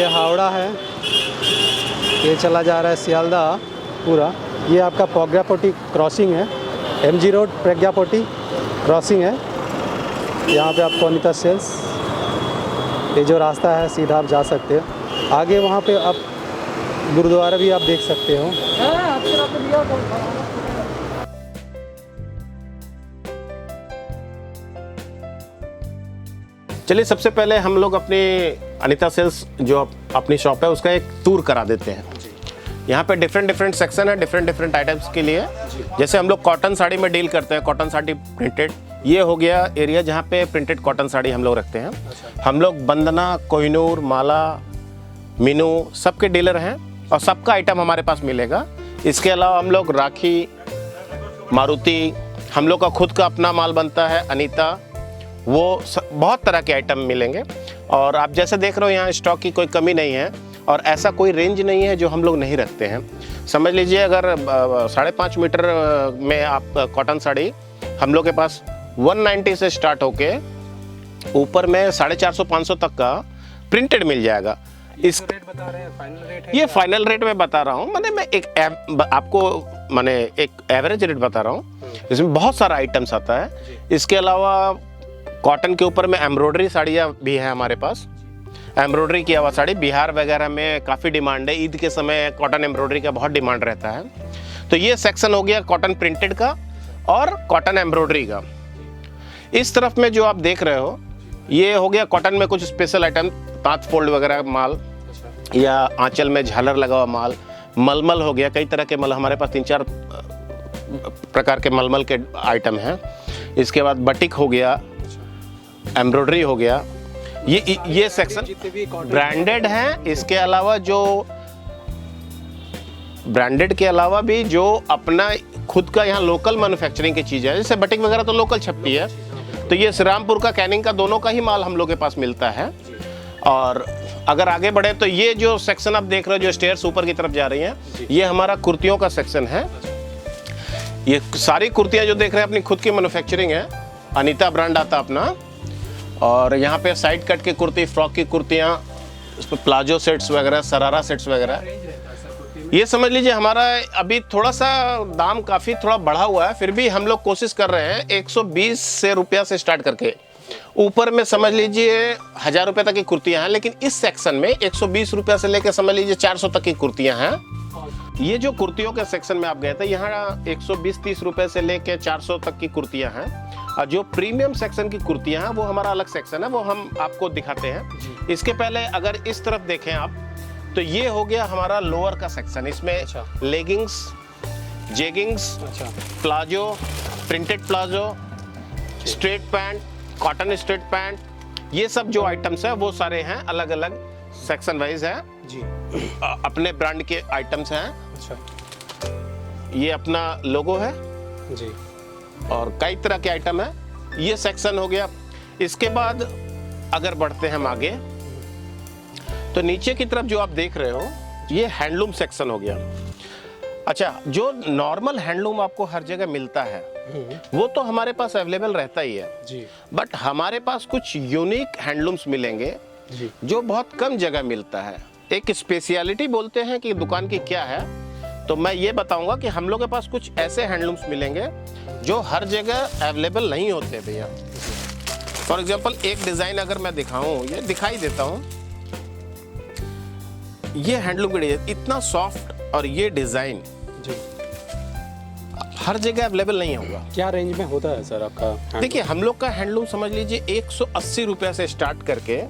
ये हावड़ा है, ये चला जा रहा है सियालदह पूरा। ये आपका प्रज्ञापोटी क्रॉसिंग है, MG रोड प्रज्ञापोटी क्रॉसिंग है। यहाँ पे आपको अनीता सेल्स, ये जो रास्ता है सीधा आप जा सकते हो। आगे वहाँ पे आप गुरुद्वारा भी आप देख सकते हो। चलिए सबसे पहले हम लोग अपनी अनीता सेल्स जो अपनी शॉप है उसका एक टूर करा देते हैं। यहाँ पे डिफरेंट सेक्शन है डिफरेंट आइटम्स के लिए। जैसे हम लोग कॉटन साड़ी में डील करते हैं, कॉटन साड़ी प्रिंटेड, ये हो गया एरिया जहाँ पे प्रिंटेड कॉटन साड़ी हम लोग रखते हैं। हम लोग बंदना, कोहिनूर, माला, मीनू सबके डीलर हैं और सबका आइटम हमारे पास मिलेगा। इसके अलावा हम लोग राखी, मारुति, हम लोग का खुद का अपना माल बनता है अनीता, वो बहुत तरह के आइटम मिलेंगे। और आप जैसे देख रहे हो यहाँ स्टॉक की कोई कमी नहीं है और ऐसा कोई रेंज नहीं है जो हम लोग नहीं रखते हैं। समझ लीजिए अगर 5.5 मीटर में आप कॉटन साड़ी हम लोग के पास 190 से स्टार्ट होके ऊपर में 450-500 तक का प्रिंटेड मिल जाएगा। इस रेट बता रहे हैं, फाइनल रेट है? ये फाइनल रेट में बता रहा हूँ, मैंने मैं आपको एक एवरेज रेट बता रहा हूँ। इसमें बहुत सारा आइटम्स आता है। इसके अलावा कॉटन के ऊपर में एम्ब्रॉयडरी साड़ियाँ भी है हमारे पास। एम्ब्रॉयडरी किया हुआ साड़ी बिहार वगैरह में काफ़ी डिमांड है, ईद के समय कॉटन एम्ब्रॉयडरी का बहुत डिमांड रहता है। तो ये सेक्शन हो गया कॉटन प्रिंटेड का और कॉटन एम्ब्रॉयडरी का। इस तरफ में जो आप देख रहे हो ये हो गया कॉटन में कुछ स्पेशल आइटम, तांत फोल्ड वगैरह माल या आंचल में झालर लगा हुआ माल। मलमल हो गया, कई तरह के मल हमारे पास 3-4 प्रकार के मलमल के आइटम हैं। इसके बाद बटिक हो गया, एम्ब्रॉयडरी हो गया। ये सेक्शन ब्रांडेड है। इसके अलावा जो ब्रांडेड के अलावा भी जो अपना खुद का यहाँ लोकल मैन्युफैक्चरिंग की चीज़ है, जैसे बटिक वगैरह तो लोकल छपती है, तो ये श्रीरामपुर का, कैनिंग का, दोनों का ही माल हम लोग के पास मिलता है। और अगर आगे बढ़े तो ये जो सेक्शन आप देख रहे हो जो स्टेयर्स ऊपर की तरफ जा रही हैं, ये हमारा कुर्तियों का सेक्शन है। ये सारी कुर्तियाँ जो देख रहे हैं अपनी खुद की मैन्युफैक्चरिंग है, अनीता ब्रांड आता अपना। और यहाँ पे साइड कट की कुर्ती, फ्रॉक की कुर्तियाँ, उस पर प्लाजो सेट्स वगैरह, सरारा सेट्स वगैरह, ये समझ लीजिए हमारा अभी थोड़ा सा दाम काफ़ी थोड़ा बढ़ा हुआ है, फिर भी हम लोग कोशिश कर रहे हैं 120 से रुपया से स्टार्ट करके ऊपर में समझ लीजिए 1000 रुपये तक की कुर्तियाँ हैं। लेकिन इस सेक्शन में 120 रुपया से लेकर समझ लीजिए 400 तक की कुर्तियाँ हैं। ये जो कुर्तियों के सेक्शन में आप गए थे, यहाँ 120-30 रुपये से लेकर 400 तक की कुर्तियाँ हैं। और जो प्रीमियम सेक्शन की कुर्तियाँ हैं वो हमारा अलग सेक्शन है, वो हम आपको दिखाते हैं। इसके पहले अगर इस तरफ देखें आप तो ये हो गया हमारा लोअर का सेक्शन। इसमें leggings, jeggings, palazzo, printed palazzo, straight pant, cotton straight pant, ये सब जो आइटम्स हैं वो सारे हैं अलग अलग सेक्शन वाइज है जी। अपने ब्रांड के आइटम्स हैं। ये अपना लोगो है जी और कई तरह के आइटम है। ये सेक्शन हो गया। इसके बाद अगर बढ़ते हैं हम आगे तो नीचे की तरफ जो आप देख रहे हो ये हैंडलूम सेक्शन हो गया। अच्छा, जो नॉर्मल हैंडलूम आपको हर जगह मिलता है वो तो हमारे पास अवेलेबल रहता ही है जी। बट हमारे पास कुछ यूनिक हैंडलूम्स मिलेंगे जी, जो बहुत कम जगह मिलता है। एक स्पेशलिटी बोलते हैं कि दुकान की क्या है, तो मैं ये बताऊंगा कि हम लोग के पास कुछ ऐसे हैंडलूम्स मिलेंगे जो हर जगह अवेलेबल नहीं होते भैया। फॉर एग्जांपल एक डिज़ाइन अगर मैं दिखाऊं, ये दिखाई देता हूं, ये हैंडलूम का डिजाइन इतना सॉफ्ट और ये डिज़ाइन जी हर जगह अवेलेबल नहीं होगा। क्या रेंज में होता है सर आपका? देखिए हम लोग का हैंडलूम समझ लीजिए 180 रुपये से स्टार्ट करके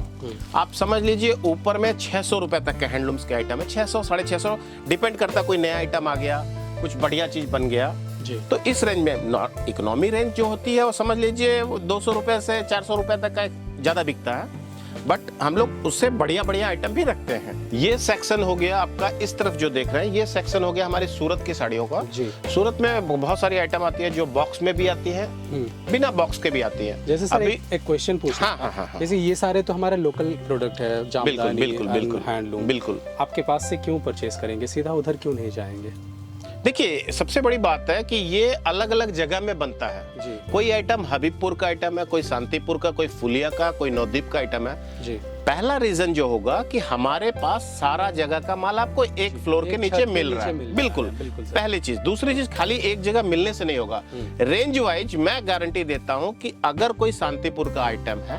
आप समझ लीजिए ऊपर में 600 रुपये तक के हैंडलूम्स के आइटम है। 600, 650 डिपेंड करता, कोई नया आइटम आ गया, कुछ बढ़िया चीज़ बन गया जी। तो इस रेंज में इकोनॉमी रेंज जो होती है वो समझ लीजिए 200 रुपये से 400 रुपये तक का ज़्यादा बिकता है। बट हम लोग उससे बढ़िया बढ़िया आइटम भी रखते हैं। ये सेक्शन हो गया आपका, इस तरफ जो देख रहे हैं ये सेक्शन हो गया हमारी सूरत की साड़ियों का जी। सूरत में बहुत सारी आइटम आती है जो बॉक्स में भी आती है, बिना बॉक्स के भी आती है। जैसे सर एक क्वेश्चन पूछना, हाँ। जैसे ये सारे तो हमारे लोकल प्रोडक्ट है, जामदानी, बिल्कुल हैंडलूम, बिल्कुल आपके पास से क्यों परचेस करेंगे, सीधा उधर क्यों नहीं जाएंगे? देखिए सबसे बड़ी बात है कि ये अलग अलग जगह में बनता है जी। कोई आइटम हबीबपुर का आइटम है, कोई शांतिपुर का, कोई फुलिया का, कोई नवद्वीप का आइटम है जी। पहला रीजन जो होगा कि हमारे पास सारा जगह का माल आपको एक फ्लोर के नीचे मिल रहा है। बिल्कुल पहली चीज। दूसरी चीज, खाली एक जगह मिलने से नहीं होगा। रेंज वाइज मैं गारंटी देता हूं कि अगर कोई शांतिपुर का आइटम है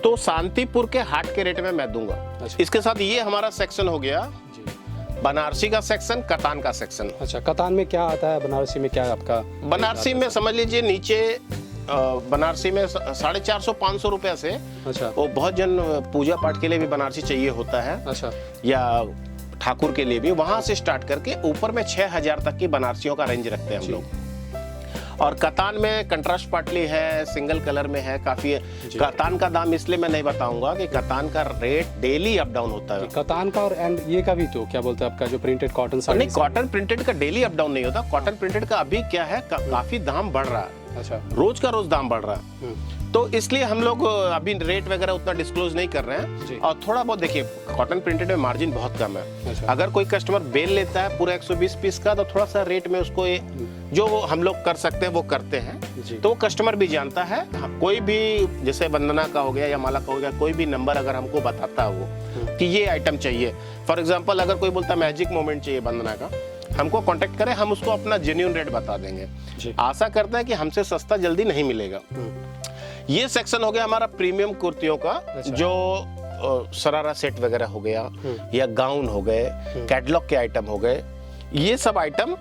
तो शांतिपुर के हाट के रेट में मैं दूंगा। इसके साथ ये हमारा सेक्शन हो गया बनारसी का सेक्शन, कतान का सेक्शन। अच्छा, कतान में क्या आता है, बनारसी में क्या आपका? बनारसी में समझ लीजिए नीचे बनारसी में 450-500 रुपए से। अच्छा। वो बहुत जन पूजा पाठ के लिए भी बनारसी चाहिए होता है। अच्छा। या ठाकुर के लिए भी, वहां से स्टार्ट करके ऊपर में 6000 तक की बनारसियों का रेंज रखते हैं हम लोग। और कतान में कंट्रास्ट पाटली है, सिंगल कलर में है, काफी है। कतान का दाम इसलिए मैं नहीं बताऊंगा कि कतान का रेट डेली अप डाउन होता है। कतान का और एंड ये का भी तो क्या बोलते हैं आपका जो प्रिंटेड कॉटन साड़ी? नहीं, कॉटन प्रिंटेड का डेली अप डाउन नहीं होता। कॉटन प्रिंटेड का अभी क्या है, काफी दाम बढ़ रहा है। अच्छा। रोज का रोज दाम बढ़ रहा है, तो इसलिए हम लोग अभी रेट वगैरह उतना डिस्क्लोज नहीं कर रहे हैं। और थोड़ा बहुत देखिए, कॉटन प्रिंटेड में मार्जिन बहुत कम है। अच्छा। अगर कोई कस्टमर बेल लेता है पूरा 120 पीस का, तो थोड़ा सा रेट में उसको जो हम लोग कर सकते हैं वो करते हैं। तो वो कस्टमर भी जानता है। कोई भी जैसे वंदना का हो गया या माला का हो गया, कोई भी नंबर अगर हमको बताता है वो कि ये आइटम चाहिए, फॉर एग्जाम्पल अगर कोई बोलता है मैजिक मोमेंट चाहिए वंदना का, हमको कांटेक्ट करें, हम उसको अपना जेन्युइन रेट बता देंगे। आशा करते हैं कि हमसे सस्ता जल्दी नहीं मिलेगा। ये सेक्शन हो गया हमारा प्रीमियम कुर्तियों का। अच्छा। जो सरारा सेट वगैरह हो गया या गाउन हो गए, कैटलॉग के आइटम हो गए, ये सब आइटम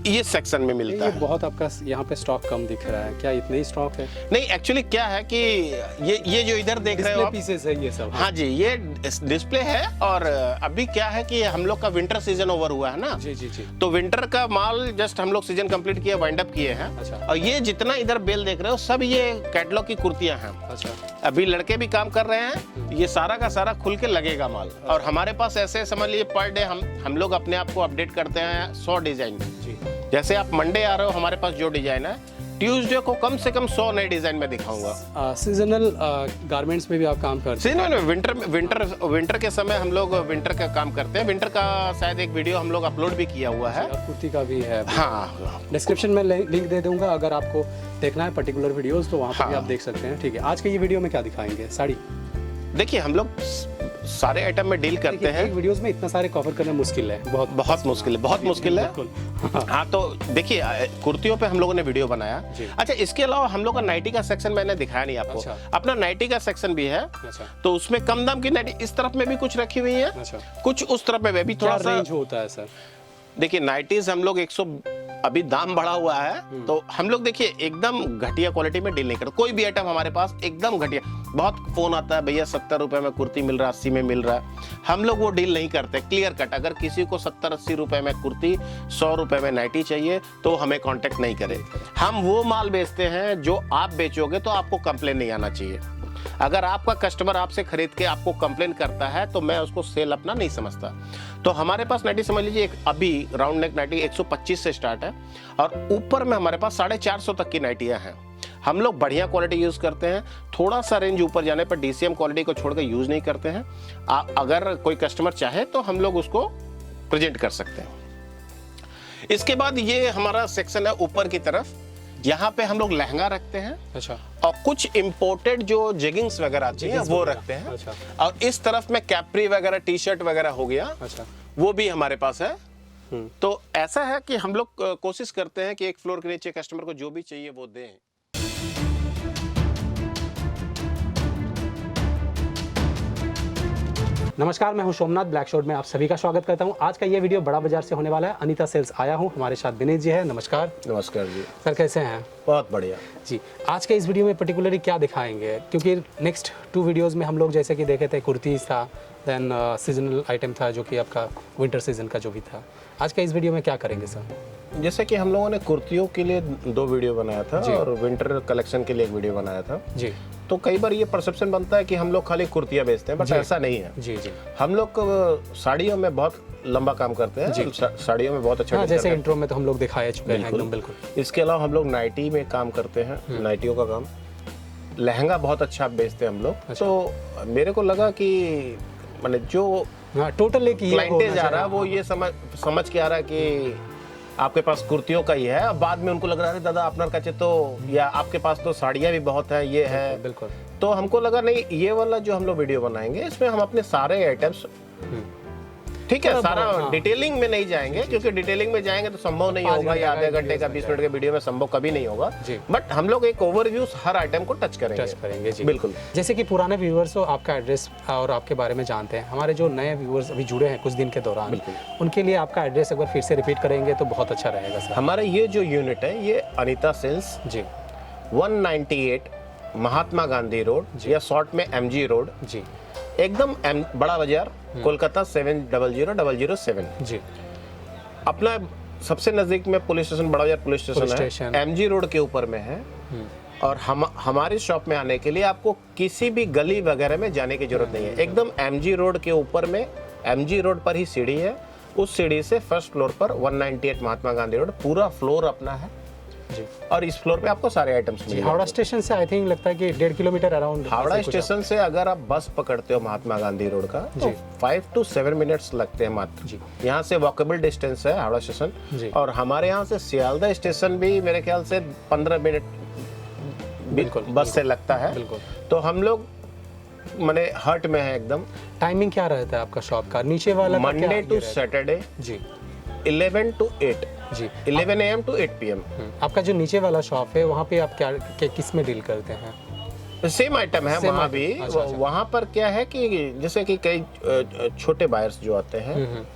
ये सेक्शन में मिलता है। बहुत आपका यहाँ पे स्टॉक कम दिख रहा है, क्या इतना ही स्टॉक है? नहीं, एक्चुअली क्या है कि ये जो इधर देख रहे हो आप, पीसेस है ये सब। हाँ जी, ये डिस्प्ले है। और अभी क्या है कि हम लोग का विंटर सीजन ओवर हुआ है ना। जी जी जी। तो विंटर का माल जस्ट हम लोग सीजन कंप्लीट किया, वाइंड अप किए हैं। अच्छा। और ये जितना इधर बेल देख रहे हो सब ये कैटलॉग की कुर्तियां हैं। अच्छा। अभी लड़के भी काम कर रहे हैं, ये सारा का सारा खुल के लगेगा माल। अच्छा। और हमारे पास ऐसे समझ लीजिए पर डे हम लोग अपने आप को अपडेट करते हैं 100 डिजाइन। जैसे आप मंडे आ रहे हो, हमारे पास जो डिजाइन है, ट्यूसडे को कम से कम 100 नए डिजाइन में दिखाऊंगा। सीजनल गारमेंट्स में भी आप काम करते हैं? सीजनल विंटर के समय हम लोग विंटर का काम करते हैं। विंटर का शायद एक वीडियो हम लोग अपलोड भी किया हुआ है। कुर्ती का भी है। हाँ, डिस्क्रिप्शन में लिंक दे दूंगा, अगर आपको देखना है पर्टिकुलर वीडियोस तो वहाँ पर भी आप देख सकते हैं। ठीक है, आज के ये वीडियो में क्या दिखाएंगे? साड़ी। देखिए, हम लोग सारे आइटम में डील करते हैं। एक वीडियोस में इतना सारे कवर करना मुश्किल है, बहुत मुश्किल है। हाँ, तो देखिए, कुर्तियों पे हम लोगों ने वीडियो बनाया। अच्छा, इसके अलावा हम लोग का नाइटी का सेक्शन मैंने दिखाया नहीं आपको। अच्छा। अपना नाइटी का सेक्शन भी है। अच्छा। तो उसमें कम दाम की नाइटी इस तरफ में भी कुछ रखी हुई है। अच्छा। कुछ उस तरफ में भी थोड़ा सा रेंज होता है सर। देखिए, नाइटीज हम लोग 100 अभी दाम बढ़ा हुआ है, तो हम लोग देखिए एकदम घटिया क्वालिटी में डील नहीं करते। कोई भी आइटम हमारे पास एकदम घटिया, बहुत फोन आता है भैया 70 रुपए में कुर्ती मिल रहा है, 80 में मिल रहा है, हम लोग वो डील नहीं करते। क्लियर कट, अगर किसी को 70-80 रुपए में कुर्ती, 100 रुपए में नाइटी चाहिए तो हमें कांटेक्ट नहीं करें। हम वो माल बेचते हैं जो आप बेचोगे तो आपको कंप्लेन नहीं आना चाहिए। अगर आपका कस्टमर आपसे खरीद के आपको कंप्लेन करता है तो मैं उसको सेल अपना नहीं समझता। तो हमारे पास नाइटी समझ लीजिए अभी राउंड नेक नाइटी 125 से स्टार्ट है, और ऊपर में हमारे पास 450 तक की नाइटियां हैं। हम लोग बढ़िया क्वालिटी यूज करते हैं। थोड़ा सा रेंज ऊपर जाने पर डीसीएम क्वालिटी को छोड़कर यूज नहीं करते हैं। अगर कोई कस्टमर चाहे तो हम लोग उसको प्रेजेंट कर सकते हैं। इसके बाद ये हमारा सेक्शन है ऊपर की तरफ, यहाँ पे हम लोग लहंगा रखते हैं। अच्छा। और कुछ इंपोर्टेड जो जेगिंग्स वगैरह आती हैं वो रखते हैं। अच्छा। और इस तरफ में कैप्री वगैरह, टी शर्ट वगैरह हो गया। अच्छा। वो भी हमारे पास है। तो ऐसा है कि हम लोग कोशिश करते हैं कि एक फ्लोर के नीचे कस्टमर को जो भी चाहिए वो दें। नमस्कार, मैं हूं सोमनाथ, ब्लैक शॉर्ट में आप सभी का स्वागत करता हूं। आज का ये वीडियो बड़ा बाजार से होने वाला है। अनीता सेल्स आया हूं, हमारे साथ विनीत जी है। नमस्कार। नमस्कार जी। सर कैसे हैं? बहुत बढ़िया जी। आज के इस वीडियो में पर्टिकुलरली क्या दिखाएंगे, क्योंकि नेक्स्ट 2 वीडियोस में हम लोग जैसे कि देखे थे कुर्तीज था, देन सीजनल आइटम था जो कि आपका विंटर सीजन का जो भी था। आज का इस वीडियो में क्या करेंगे सर? जैसे कि हम लोगों ने कुर्तियों के लिए 2 वीडियो बनाया था और विंटर कलेक्शन के लिए 1 वीडियो बनाया था जी। तो कई बार ये परसेप्शन बनता है कि हम लोग खाली कुर्तियां बेचते हैं, बट ऐसा नहीं है जी जी। हम लोग साड़ियों में बहुत लंबा काम करते हैं। साड़ियों में बहुत अच्छा, जैसे इंट्रो में तो हम लोग दिखाए चुके हैं एकदम बिल्कुल। इसके अलावा हम लोग नाइटी में काम करते हैं, नाइटियों का काम। लहंगा बहुत अच्छा बेचते हैं हम लोग। तो मेरे को लगा कि मैंने जो टोटल एक क्लाइंटेज आ रहा है वो ये समझ के आ रहा है कि आपके पास कुर्तियों का ही है, अब बाद में उनको लग रहा है दादा अपना काचे तो, या आपके पास तो साड़ियाँ भी बहुत है, ये है। बिल्कुल। तो हमको लगा नहीं, ये वाला जो हम लोग वीडियो बनाएंगे इसमें हम अपने सारे आइटम्स, ठीक है, सारा डिटेलिंग में नहीं जाएंगे, क्योंकि डिटेलिंग में जाएंगे तो संभव नहीं होगा, या आधे घंटे का 20 मिनट के वीडियो में संभव कभी नहीं होगा। बट हम लोग एक ओवरव्यू हर आइटम को टच करेंगे जी बिल्कुल। जैसे कि पुराने व्यूअर्स हो आपका एड्रेस और आपके बारे में जानते हैं, हमारे जो नए व्यूअर्स अभी जुड़े हैं कुछ दिन के दौरान, उनके लिए आपका एड्रेस एक बार फिर से रिपीट करेंगे तो बहुत अच्छा रहेगा सर। हमारा ये जो यूनिट है ये अनीता सेल्स जी 198 महात्मा गांधी रोड, या शॉर्ट में MG रोड जी, एकदम बड़ा बाजार, कोलकाता 700007 जी। अपना सबसे नजदीक में पुलिस स्टेशन, बड़ा बाजार पुलिस स्टेशन है, MG रोड के ऊपर में है। और हमारी शॉप में आने के लिए आपको किसी भी गली वगैरह में जाने की जरूरत नहीं है, एकदम MG रोड के ऊपर में, MG रोड पर ही सीढ़ी है, उस सीढ़ी से फर्स्ट फ्लोर पर 198 महात्मा गांधी रोड पूरा फ्लोर अपना है जी। और इस फ्लोर पे आपको सारे आइटम्स मिलेंगे। हावड़ा स्टेशन से आई थिंक लगता है कि 1.5 किलोमीटर अराउंड, हावड़ा स्टेशन से अगर आप बस पकड़ते हो महात्मा गांधी रोड का तो 5 to 7 मिनट्स लगते हैं मात्र। यहाँ से वॉकेबल डिस्टेंस है हावड़ा स्टेशन, और हमारे यहाँ से सियालदा स्टेशन भी मेरे ख्याल से 15 मिनट बस से लगता है। तो हम लोग माने हर्ट में है एकदम। टाइमिंग क्या रहता है आपका शॉप का? नीचे वाला मंडे टू सैटरडे जी 11 to 8 जी, 11 AM to 8 PM। आपका जो नीचे वाला शॉप है वहाँ पे आप क्या किस में डील करते हैं? सेम आइटम है वहाँ भी। वहाँ पर क्या है कि जैसे कि कई छोटे बायर्स जो आते हैं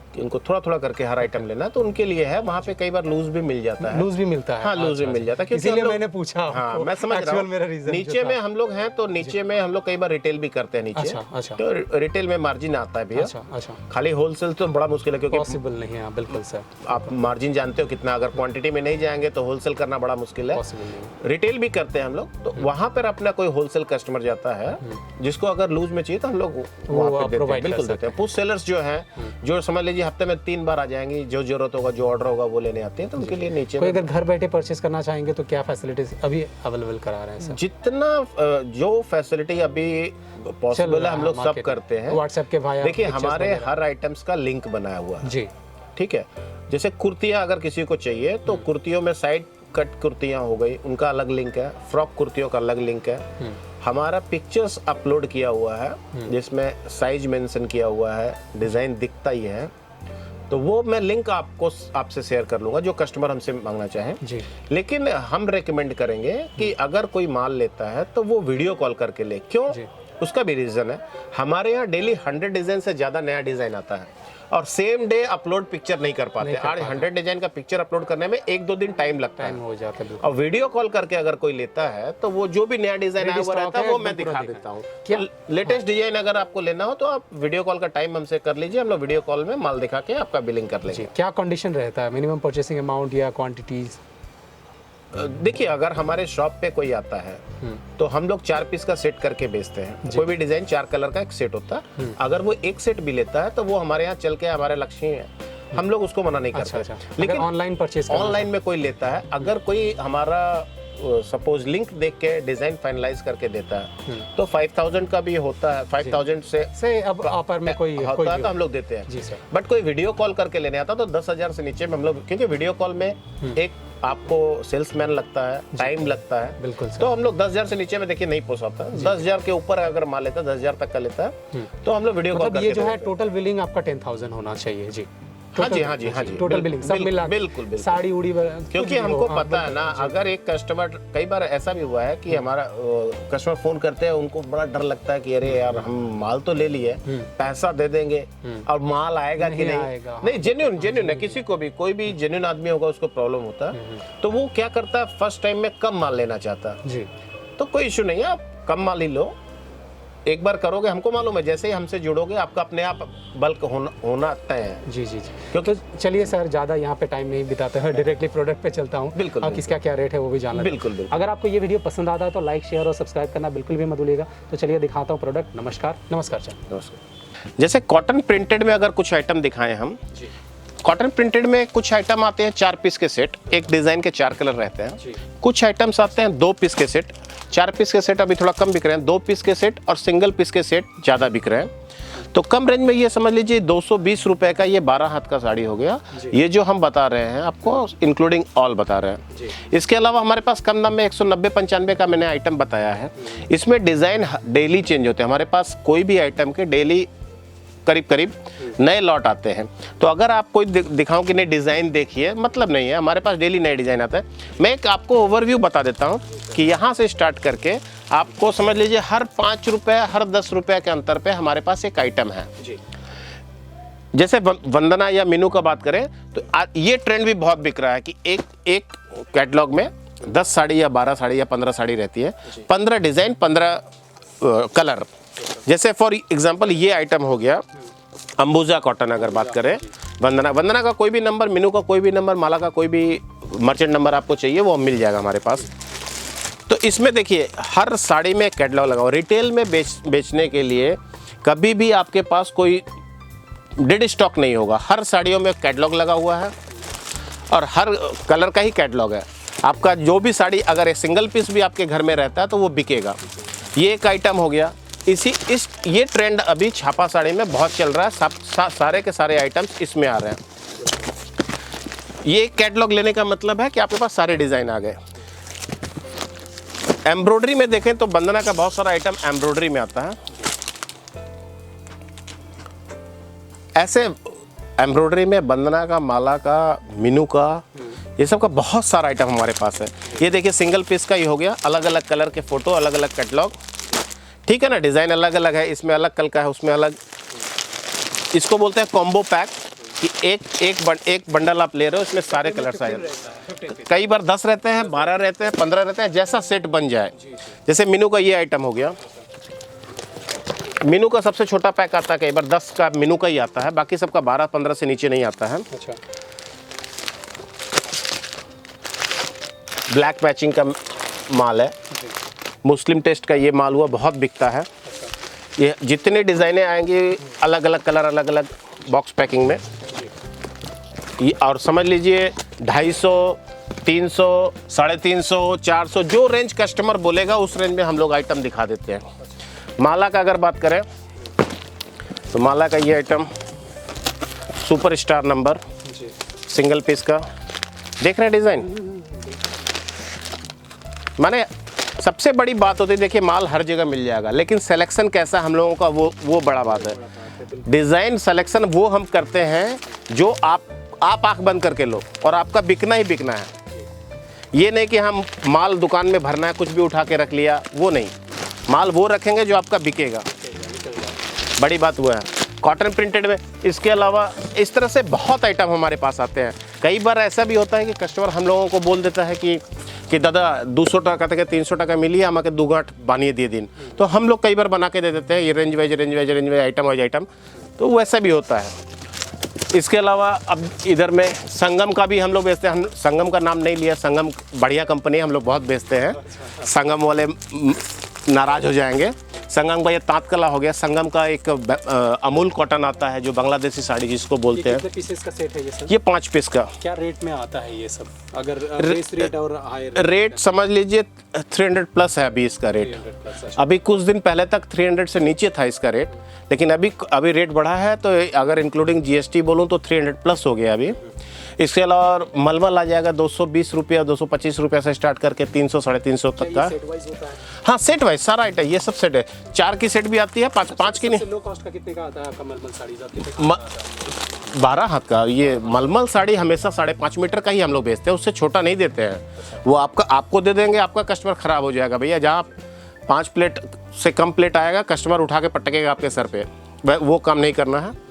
कि उनको थोड़ा थोड़ा करके हर आइटम लेना, तो उनके लिए है वहाँ पे कई बार लूज भी मिल जाता है। लूज भी मिलता है? हाँ लूज भी मिल जाता है, इसीलिए मैंने पूछा। हाँ मैं समझ रहा हूँ। नीचे में हम लोग हैं तो नीचे में हम लोग कई बार रिटेल भी करते हैं नीचे। अच्छा। तो रिटेल में मार्जिन आता है भैया। अच्छा। खाली होलसेल तो बड़ा मुश्किल है, क्योंकि पॉसिबल नहीं है। बिल्कुल सर, आप मार्जिन जानते हो कितना, अगर क्वांटिटी में नहीं जाएंगे तो होलसेल करना बड़ा मुश्किल है। रिटेल भी करते हैं हम लोग, तो वहाँ पर अपना कोई होलसेल कस्टमर जाता है जिसको अगर लूज में चाहिए तो हम लोग वहाँ पे देते हैं, बिल्कुल देते हैं। पुश सेलर्स जो हैं, जो समझ लीजिए हफ्ते में 3 बार आ जाएंगी, जो जरूरत होगा, जो ऑर्डर होगा वो लेने आते हैं, तो उनके लिए नीचे कोई अगर घर बैठे परचेस करना चाहेंगे तो क्या फैसिलिटीज अभी अवेलेबल करा रहे हैं सर? जितना जो फैसिलिटी अभी पॉसिबल है हम लोग सब करते हैं व्हाट्सएप के भाई। देखिए हमारे हर आइटम्स का लिंक बनाया हुआ है जी, ठीक है। जैसे कुर्तियां अगर किसी को चाहिए तो कुर्तियों में साइड कट कुर्तियां हो गई, उनका अलग लिंक है। फ्रॉक कुर्तियों का अलग लिंक है। हमारा पिक्चर्स अपलोड किया हुआ है जिसमें साइज मेंशन किया हुआ है, डिजाइन दिखता ही है, तो वो मैं लिंक आपसे शेयर कर लूंगा जो कस्टमर हमसे मांगना चाहे जी। लेकिन हम रेकमेंड करेंगे कि अगर कोई माल लेता है तो वो वीडियो कॉल करके ले। क्यों? उसका भी रीजन है, हमारे यहाँ डेली 100 डिजाइन से ज्यादा नया डिजाइन आता है और सेम डे अपलोड पिक्चर नहीं कर पाते। आज 100 डिजाइन का पिक्चर अपलोड करने में 1-2 दिन टाइम लगता है, हो जाता है। और वीडियो कॉल करके अगर कोई लेता है तो वो जो भी नया डिजाइन आया हुआ रहता है वो मैं दिखा देता हूँ। लेटेस्ट डिजाइन अगर आपको लेना हो तो आप वीडियो कॉल का टाइम हमसे कर लीजिए, हम लोग वीडियो कॉल में माल दिखा के आपका बिलिंग कर लेंगे। क्या कंडीशन रहता है, मिनिमम परचेसिंग अमाउंट या क्वांटिटीज? देखिए अगर हमारे शॉप पे कोई आता है तो हम लोग 4 पीस का सेट करके बेचते हैं। कोई भी डिजाइन 4 कलर का एक सेट होता है। अगर वो एक सेट भी लेता है तो वो हमारे यहाँ चल के हमारे लक्ष्य है, हम लोग उसको मना नहीं करते। लेकिन ऑनलाइन परचेस, ऑनलाइन में कोई लेता है, अगर कोई हमारा सपोज लिंक देख के डिजाइन फाइनलाइज करके देता है तो 5000 का भी होता है। 5000 से अब ऑफर में कोई होता है तो हम लोग देते हैं जी सर। बट कोई वीडियो कॉल करके लेने आता तो 10,000 से नीचे में हम लोग, क्योंकि वीडियो कॉल में एक आपको सेल्समैन लगता है, टाइम लगता है, बिल्कुल। तो हम लोग 10,000 से नीचे में देखिए नहीं पोसाता। 10,000 के ऊपर अगर माल लेता है, 10,000 तक का लेता है तो हम लोग वीडियो कॉल करके। ये जो है टोटल बिलिंग आपका 10,000 होना चाहिए जी। हाँ जी, टोटल बिलिंग सब मिला बिल्कुल साड़ी उड़ी, क्योंकि हमको पता है ना, अगर एक कस्टमर, कई बार ऐसा भी हुआ है कि हमारा कस्टमर फोन करते हैं, उनको बड़ा डर लगता है कि अरे यार हम माल तो ले लिए, पैसा दे देंगे और माल आएगा कि नहीं। जेन्युइन है, किसी को भी, कोई भी जेन्युइन आदमी होगा उसको प्रॉब्लम होता है, तो वो क्या करता है फर्स्ट टाइम में कम माल लेना चाहता है। तो कोई इशू नहीं है, आप कम माल ही लो, एक बार करोगे, हमको मालूम है जैसे ही हमसे जुड़ोगे आपका अपने आप बल्क होना तय है। जी। क्योंकि चलिए सर ज़्यादा यहाँ पे टाइम नहीं बिताते हैं, डायरेक्टली प्रोडक्ट पे चलता हूँ। बिल्कुल। और किसका क्या रेट है वो भी जानना। बिल्कुल। अगर आपको ये वीडियो पसंद आता है तो लाइक, शेयर और सब्सक्राइब करना बिल्कुल भी मत भूलिएगा। तो चलिए दिखाता हूँ प्रोडक्ट। नमस्कार सर। नमस्कार। जैसे कॉटन प्रिंटेड में अगर कुछ आइटम दिखाएं हम, कॉटन प्रिंटेड में कुछ आइटम आते हैं 4 पीस के सेट, एक डिजाइन के 4 कलर रहते हैं। कुछ आइटम्स आते हैं 2 पीस के सेट। 4 पीस के सेट अभी थोड़ा कम बिक रहे हैं, 2 पीस के सेट और सिंगल पीस के सेट ज़्यादा बिक रहे हैं। तो कम रेंज में ये समझ लीजिए 220 रुपए का ये 12 हाथ का साड़ी हो गया। ये जो हम बता रहे हैं आपको इंक्लूडिंग ऑल बता रहे हैं। इसके अलावा हमारे पास कम दाम में 190-95 का मैंने आइटम बताया है। इसमें डिज़ाइन डेली चेंज होते हैं, हमारे पास कोई भी आइटम के डेली करीब करीब नए लॉट आते हैं। तो अगर आप कोई दिखाऊं कि नहीं डिज़ाइन देखिए, मतलब नहीं है, हमारे पास डेली नए डिज़ाइन आता है। मैं एक आपको ओवरव्यू बता देता हूं कि यहाँ से स्टार्ट करके आपको समझ लीजिए हर 5 रुपए हर 10 रुपए के अंतर पे हमारे पास एक आइटम है। जैसे वंदना या मीनू का बात करें तो ये ट्रेंड भी बहुत बिक रहा है कि एक कैटलॉग में 10 साड़ी या 12 साड़ी या 15 साड़ी रहती है, 15 डिज़ाइन 15 कलर। जैसे फॉर एग्जांपल ये आइटम हो गया अंबुजा कॉटन। अगर बात करें वंदना का कोई भी नंबर, मीनू का कोई भी नंबर, माला का कोई भी मर्चेंट नंबर आपको चाहिए वो मिल जाएगा हमारे पास। तो इसमें देखिए हर साड़ी में कैटलॉग लगा हुआ। रिटेल में बेचने के लिए कभी भी आपके पास कोई डेड स्टॉक नहीं होगा। हर साड़ियों में कैटलॉग लगा हुआ है और हर कलर का ही कैटलॉग है। आपका जो भी साड़ी अगर एक सिंगल पीस भी आपके घर में रहता है तो वो बिकेगा। ये एक आइटम हो गया। ये ट्रेंड अभी छापा साड़ी में बहुत चल रहा है। सारे के सारे आइटम्स इसमें आ रहे हैं। ये कैटलॉग लेने का मतलब है कि आपके पास सारे डिज़ाइन आ गए। एम्ब्रॉयडरी में देखें तो वंदना का बहुत सारा आइटम एम्ब्रॉयडरी में आता है। ऐसे एम्ब्रॉयडरी में वंदना का, माला का, मीनू का, ये सब का बहुत सारा आइटम हमारे पास है। ये देखिए सिंगल पीस का ही हो गया, अलग अलग कलर के फोटो, अलग अलग कैटलॉग, ठीक है ना। डिज़ाइन अलग अलग है, इसमें अलग कलर का है, उसमें अलग। इसको बोलते हैं कॉम्बो पैक कि एक बंडल आप ले रहे हो, इसमें सारे कलर्स आ जाते हैं। कई बार 10 रहते हैं, 12 रहते हैं, 15 रहते हैं, जैसा सेट बन जाए। जैसे मीनू का ये आइटम हो गया। मीनू का सबसे छोटा पैक आता है, कई बार 10 का मीनू का ही आता है, बाकी सबका 12-15 से नीचे नहीं आता है। अच्छा। ब्लैक मैचिंग का माल है, मुस्लिम टेस्ट का ये माल हुआ, बहुत बिकता है। ये जितने डिज़ाइनें आएंगी अलग अलग कलर, अलग अलग बॉक्स पैकिंग में। ये और समझ लीजिए 250, 300, 350, 400 जो रेंज कस्टमर बोलेगा उस रेंज में हम लोग आइटम दिखा देते हैं। माला का अगर बात करें तो माला का ये item super star number single piece का, देख रहे हैं डिज़ाइन। माने सबसे बड़ी बात होती है, देखिए माल हर जगह मिल जाएगा, लेकिन सिलेक्शन कैसा हम लोगों का वो बड़ा बात है। डिज़ाइन सिलेक्शन वो हम करते हैं जो आप आंख बंद करके लो, और आपका बिकना ही बिकना है। ये नहीं कि हम माल दुकान में भरना है, कुछ भी उठा के रख लिया, वो नहीं। माल वो रखेंगे जो आपका बिकेगा, बड़ी बात वो है। कॉटन प्रिंटेड में इसके अलावा इस तरह से बहुत आइटम हमारे पास आते हैं। कई बार ऐसा भी होता है कि कस्टमर हम लोगों को बोल देता है कि दादा 200 टाका থেকে 300 টাকা मिली, আমাকে 2 गांठ बानिए दिए दिन। तो हम लोग कई बार बना के दे देते हैं, ये range wise item wise item, तो वैसा भी होता है। इसके अलावा अब इधर में संगम का भी हम लोग बेचते हैं। हम संगम का नाम नहीं लिया, संगम बढ़िया कंपनी, हम लोग बहुत बेचते हैं। संगम वाले नाराज़ हो जाएंगे। संगम का ये तांतकला हो गया। संगम का एक अमूल कॉटन आता है जो बांग्लादेशी साड़ी जिसको बोलते हैं। कितने पीसेस का सेट है ये सर? ये 5 पीस का। क्या रेट में आता है ये सब? अगर बेस रेट और हाई रेट समझ लीजिए 300 प्लस है अभी इसका रेट। अभी कुछ दिन पहले तक 300 से नीचे था इसका रेट, लेकिन अभी रेट बढ़ा है। तो अगर इंक्लूडिंग GST बोलूँ तो 300 प्लस हो गया अभी। इसके अलावा मलमल आ जाएगा 220 रुपया, 225 रुपया से स्टार्ट करके 300, 350 तक का। हाँ सेट वाइज सारा आइटम, ये सब सेट है। 4 की सेट भी आती है, 5 की नहीं। लो कॉस्ट का कितने का आता है आपका मलमल साड़ी? 12 हाथ का ये मलमल साड़ी हमेशा 5.5 मीटर का ही हम लोग बेचते हैं, उससे छोटा नहीं देते हैं। वो आपको दे देंगे, आपका कस्टमर ख़राब हो जाएगा भैया। जहाँ 5 प्लेट से कम प्लेट आएगा, कस्टमर उठा के पटकेगा आपके सर पे, वो काम नहीं करना है।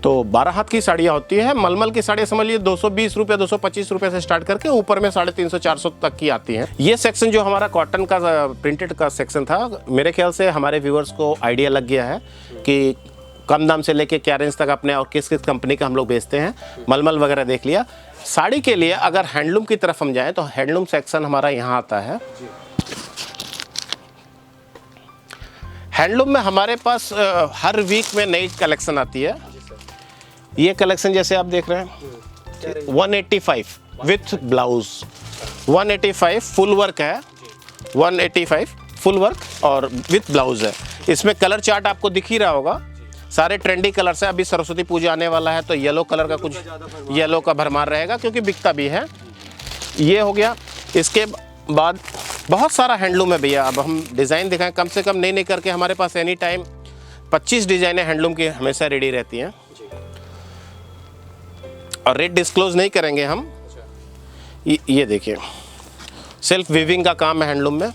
तो 12 हाथ की साड़ियाँ होती है। मलमल की साड़ियाँ समझ लीजिए 220 रुपये, 225 रुपये से स्टार्ट करके ऊपर में 350, 400 तक की आती हैं। ये सेक्शन जो हमारा कॉटन का प्रिंटेड का सेक्शन था, मेरे ख्याल से हमारे व्यूअर्स को आइडिया लग गया है कि कम दाम से लेके क्या रेंज तक अपने और किस किस कंपनी का हम लोग बेचते हैं। मलमल वगैरह देख लिया। साड़ी के लिए अगर हैंडलूम की तरफ हम जाएँ तो हैंडलूम सेक्शन हमारा यहाँ आता है। हैंडलूम में हमारे पास हर वीक में नई कलेक्शन आती है। ये कलेक्शन जैसे आप देख रहे हैं 185 विथ ब्लाउज, 185 फुल वर्क है, 185 फुल वर्क और विथ ब्लाउज है। इसमें कलर चार्ट आपको दिख ही रहा होगा। सारे ट्रेंडी कलर से। अभी सरस्वती पूजा आने वाला है तो येलो कलर का कुछ येलो का भरमार रहेगा क्योंकि बिकता भी है। ये हो गया। इसके बाद बहुत सारा हैंडलूम है भैया। अब हम डिज़ाइन दिखाएं, कम से कम नहीं करके हमारे पास एनी टाइम 25 डिज़ाइनें हैंडलूम की हमेशा रेडी रहती हैं और रेट डिस्क्लोज नहीं करेंगे हम। ये देखिए सेल्फ वीविंग का काम है हैंडलूम में।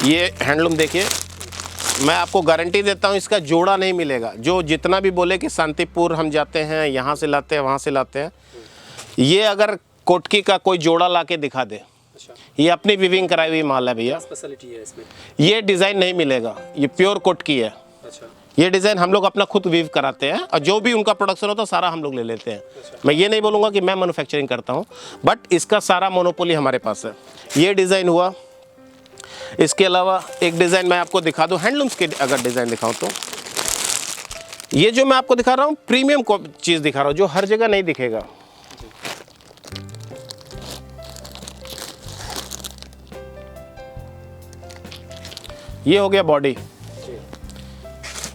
ये हैंडलूम देखिए, मैं आपको गारंटी देता हूँ इसका जोड़ा नहीं मिलेगा। जो जितना भी बोले कि शांतिपुर हम जाते हैं, यहाँ से लाते हैं, वहाँ से लाते हैं, ये अगर कोटकी का कोई जोड़ा ला के दिखा दे, ये अपनी वीविंग कराई हुई माल है भैया। स्पेशलिटी है इसमें, ये डिज़ाइन नहीं मिलेगा, ये प्योर कोटकी है। ये डिज़ाइन हम लोग अपना खुद वीव कराते हैं और जो भी उनका प्रोडक्शन होता है सारा हम लोग ले लेते हैं। मैं ये नहीं बोलूँगा कि मैं मैन्युफैक्चरिंग करता हूँ, बट इसका सारा मोनोपोली हमारे पास है। ये डिज़ाइन हुआ। इसके अलावा एक डिज़ाइन मैं आपको दिखा दूँ, हैंडलूम्स के अगर डिज़ाइन दिखाऊँ तो ये जो मैं आपको दिखा रहा हूँ प्रीमियम चीज़ दिखा रहा हूँ, जो हर जगह नहीं दिखेगा। ये हो गया बॉडी,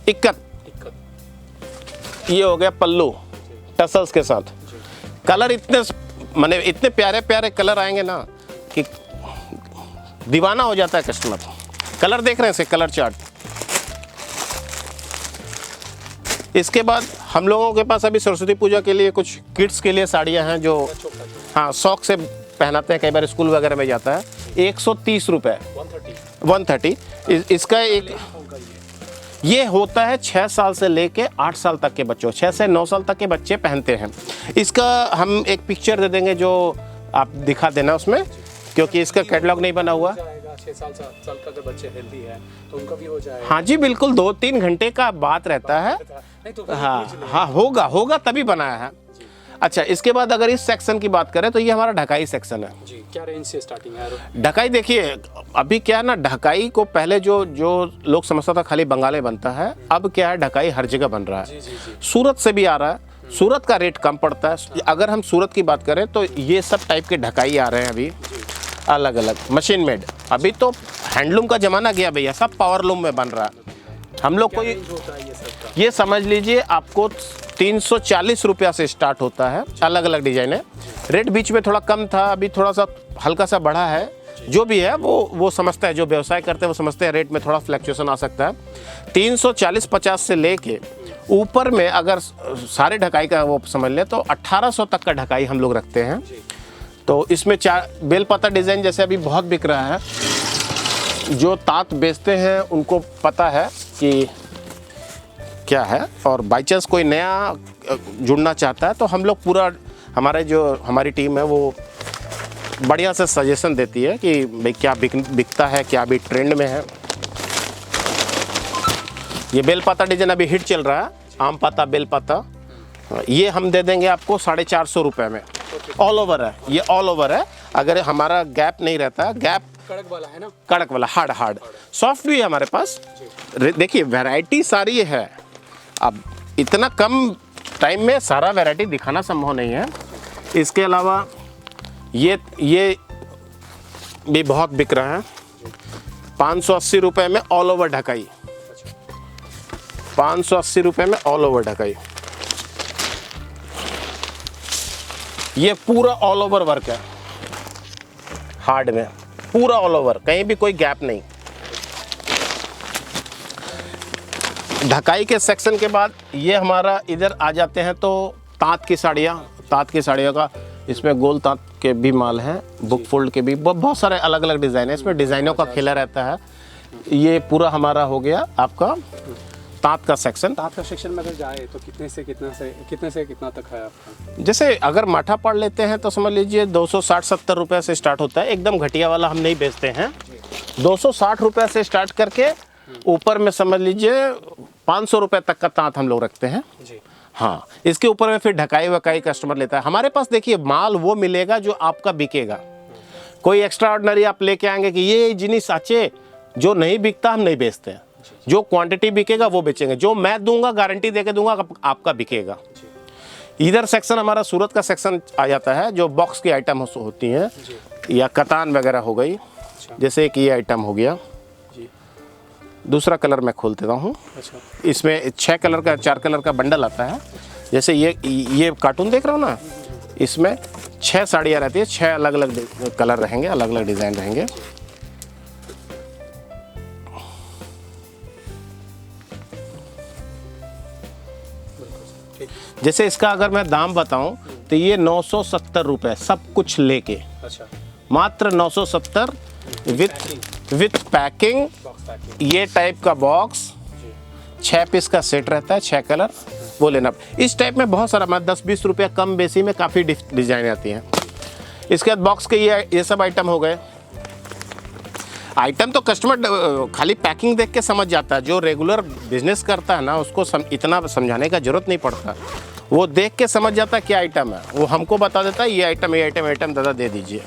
इक्कत। ये हो गया पल्लू टसल्स के साथ। कलर इतने प्यारे प्यारे कलर आएंगे ना कि दीवाना हो जाता है कस्टमर। कलर देख रहे हैं इसे, कलर चार्ट। इसके बाद हम लोगों के पास अभी सरस्वती पूजा के लिए कुछ किड्स के लिए साड़ियाँ हैं जो हाँ शौक से पहनाते हैं, कई बार स्कूल वगैरह में जाता है। 130 रुपये, 130। इसका एक ये होता है 6 साल से लेके 8 साल तक के बच्चों, 6 से 9 साल तक के बच्चे पहनते हैं। इसका हम एक पिक्चर दे देंगे जो आप दिखा देना उसमें, क्योंकि इसका कैटलॉग नहीं बना हुआ। 6 साल का अगर बच्चे हेल्दी है तो उनका भी हो जाएगा। हाँ जी बिल्कुल, 2-3 घंटे का बात रहता है। नहीं तो हाँ होगा तभी बनाया है। अच्छा, इसके बाद अगर इस सेक्शन की बात करें तो ये हमारा ढकाई सेक्शन है जी। क्या रेंज से स्टार्टिंग है ढकाई? देखिए अभी क्या है ना, ढकाई को पहले जो लोग समझता था खाली बंगाल में बनता है, अब क्या है ढकाई हर जगह बन रहा है। सूरत से भी आ रहा है। सूरत का रेट कम पड़ता है। अगर हम सूरत की बात करें तो ये सब टाइप के ढकाई आ रहे हैं अभी अलग अलग, मशीन मेड। अभी तो हैंडलूम का ज़माना गया भैया, सब पावरलूम में बन रहा है। हम लोग को ये समझ लीजिए आपको 340 रुपया से स्टार्ट होता है। अलग अलग डिज़ाइन है। रेट बीच में थोड़ा कम था, अभी थोड़ा सा हल्का सा बढ़ा है। जो भी है वो समझता है, जो व्यवसाय करते हैं वो समझते हैं रेट में थोड़ा फ्लक्चुएशन आ सकता है। 340-50 से लेके ऊपर में अगर सारे ढकाई का वो समझ लें तो 1800 तक का ढकाई हम लोग रखते हैं। तो इसमें बेलपत्ता डिज़ाइन जैसे अभी बहुत बिक रहा है। जो तात बेचते हैं उनको पता है कि क्या है, और बाई चांस कोई नया जुड़ना चाहता है तो हम लोग पूरा हमारी टीम है वो बढ़िया से सजेशन देती है कि भाई क्या बिकता है, क्या अभी ट्रेंड में है। ये बेलपत्ता डिज़ाइन अभी हिट चल रहा है, आम पत्ता बेलपत्ता। ये हम दे देंगे आपको 450 रुपये में। ऑल ओवर है, ये ऑल ओवर है। अगर हमारा गैप नहीं रहता है, गैप कड़क वाला है ना, कड़क वाला, हार्ड सॉफ्ट भी है हमारे पास। देखिए वैरायटी सारी है। अब इतना कम टाइम में सारा वैरायटी दिखाना संभव नहीं है। इसके अलावा ये भी बहुत बिक रहा है। 580 रुपये में ऑल ओवर ढकाई, 580 रुपये में ऑल ओवर ढकाई। ये पूरा ऑल ओवर वर्क है, हार्ड में पूरा ऑल ओवर, कहीं भी कोई गैप नहीं। ढकाई के सेक्शन के बाद ये हमारा इधर आ जाते हैं तो तांत की साड़ियों का इसमें गोल तांत के भी माल हैं, बुक फोल्ड के भी बहुत सारे अलग अलग डिज़ाइन है। इसमें डिज़ाइनों का खेला रहता है। ये पूरा हमारा हो गया आपका तांत का सेक्शन। तांत का सेक्शन में अगर जाए तो कितने से कितना तक है आपका? जैसे अगर माठा पाड़ लेते हैं तो समझ लीजिए 260-70 रुपये से स्टार्ट होता है। एकदम घटिया वाला हम नहीं बेचते हैं। 260 रुपये से स्टार्ट करके ऊपर में समझ लीजिए 500 रुपये तक का तांत हम लोग रखते हैं जी। हाँ, इसके ऊपर में फिर ढकाई वकाई कस्टमर लेता है। हमारे पास देखिए माल वो मिलेगा जो आपका बिकेगा। कोई एक्स्ट्रा ऑर्डिनरी आप लेके आएंगे कि ये जिनिस आचे, जो नहीं बिकता हम नहीं बेचते हैं। जो क्वांटिटी बिकेगा वो बेचेंगे। जो मैं दूंगा गारंटी देके दूंगा आपका बिकेगा। इधर सेक्शन हमारा सूरत का सेक्शन आ जाता है, जो बॉक्स की आइटम होती हैं या कतान वगैरह हो गई। जैसे कि ये आइटम हो गया, दूसरा कलर मैं खोल देता हूँ। अच्छा। इसमें 6 कलर का 4 कलर का बंडल आता है। जैसे ये कार्टून देख रहे हो ना, इसमें 6 साड़ियाँ रहती है, 6 अलग अलग कलर रहेंगे, अलग अलग डिज़ाइन रहेंगे। जैसे इसका अगर मैं दाम बताऊं तो ये 970 रुपये सब कुछ लेके, अच्छा। मात्र 970 विथ पैकिंग। ये टाइप का बॉक्स 6 पीस का सेट रहता है, 6 कलर वो लेना। इस टाइप में बहुत सारा, मतलब 10-20 रुपया कम बेसी में काफ़ी डिज़ाइन आती हैं। इसके बाद बॉक्स के ये सब आइटम हो गए। आइटम तो कस्टमर खाली पैकिंग देख के समझ जाता है। जो रेगुलर बिजनेस करता है ना, उसको इतना समझाने का जरूरत नहीं पड़ता। वो देख के समझ जाता है क्या आइटम है, वो हमको बता देता है ये आइटम दादा दे दीजिए।